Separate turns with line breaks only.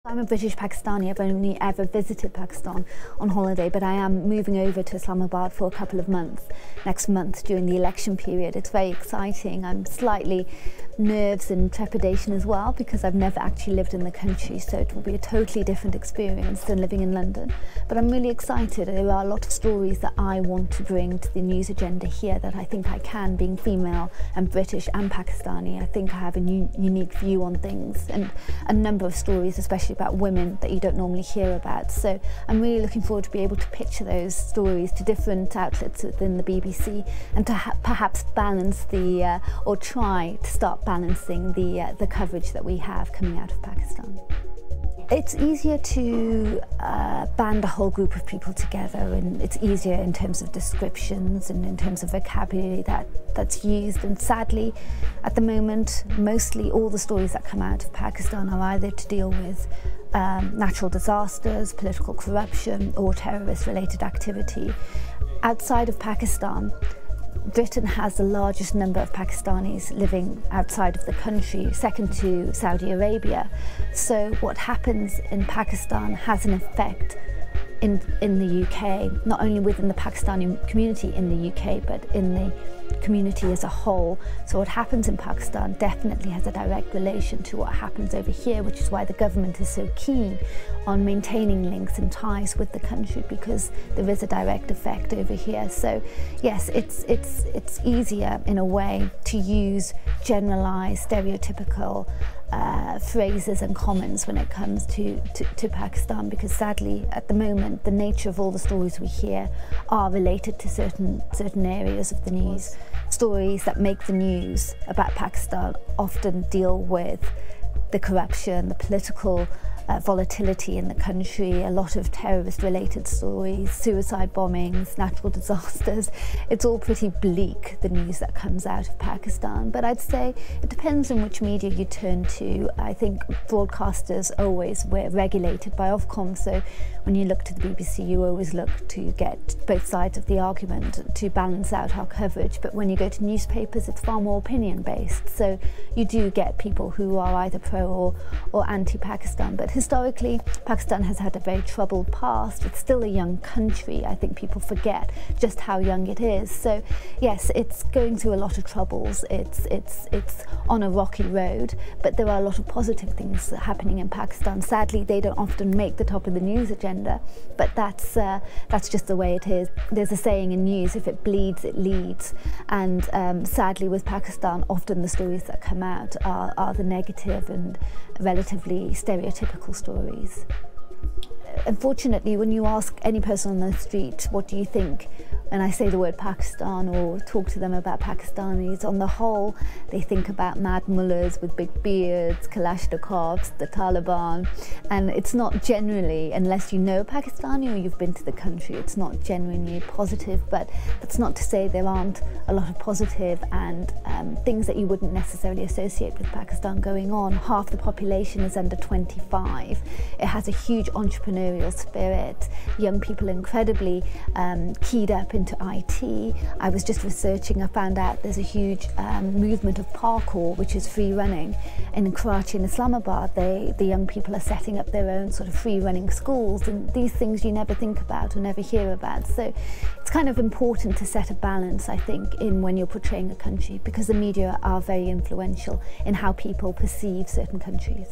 I'm a British Pakistani. I've only ever visited Pakistan on holiday, but I am moving over to Islamabad for a couple of months next month during the election period. It's very exciting. I'm slightly nerves and trepidation as well because I've never actually lived in the country, so it will be a totally different experience than living in London. But I'm really excited. There are a lot of stories that I want to bring to the news agenda here that I think I can, being female and British and Pakistani. I think I have a unique view on things and a number of stories, especially about women, that you don't normally hear about. So I'm really looking forward to be able to picture those stories to different outlets within the BBC and to perhaps balance or try to start balancing the coverage that we have coming out of Pakistan. It's easier to band a whole group of people together, and it's easier in terms of descriptions and in terms of vocabulary that's used. And sadly, at the moment, mostly all the stories that come out of Pakistan are either to deal with natural disasters, political corruption, or terrorist-related activity. Outside of Pakistan, Britain has the largest number of Pakistanis living outside of the country, second to Saudi Arabia. So what happens in Pakistan has an effect in the UK, not only within the Pakistani community in the UK, but in the community as a whole. So what happens in Pakistan definitely has a direct relation to what happens over here, which is why the government is so keen on maintaining links and ties with the country, because there is a direct effect over here. So yes, it's easier in a way to use generalized, stereotypical phrases and comments when it comes to Pakistan, because sadly at the moment the nature of all the stories we hear are related to certain areas of the news. Stories that make the news about Pakistan often deal with the corruption, the political volatility in the country, a lot of terrorist-related stories, suicide bombings, natural disasters. It's all pretty bleak, the news that comes out of Pakistan. But I'd say it depends on which media you turn to. I think broadcasters always were regulated by Ofcom, so when you look to the BBC, you always look to get both sides of the argument to balance out our coverage. But when you go to newspapers, it's far more opinion-based. So you do get people who are either pro or anti-Pakistan. But historically, Pakistan has had a very troubled past. It's still a young country. I think people forget just how young it is. So yes, it's going through a lot of troubles. It's on a rocky road, but there are a lot of positive things happening in Pakistan. Sadly, they don't often make the top of the news agenda, but that's just the way it is. There's a saying in news: if it bleeds, it leads. And sadly, with Pakistan, often the stories that come out are the negative and relatively stereotypical stories. Unfortunately, when you ask any person on the street, what do you think, and I say the word Pakistan or talk to them about Pakistanis, on the whole, they think about mad mullahs with big beards, Kalashnikovs, the Taliban, and it's not generally, unless you know Pakistani or you've been to the country, it's not genuinely positive. But that's not to say there aren't a lot of positive and things that you wouldn't necessarily associate with Pakistan going on. Half the population is under 25. It has a huge entrepreneurial spirit. Young people are incredibly keyed up into IT. I was just researching, I found out there's a huge movement of parkour, which is free running. In Karachi and Islamabad, the young people are setting up their own sort of free running schools, and these things you never think about or never hear about. So it's kind of important to set a balance, I think, in when you're portraying a country, because the media are very influential in how people perceive certain countries.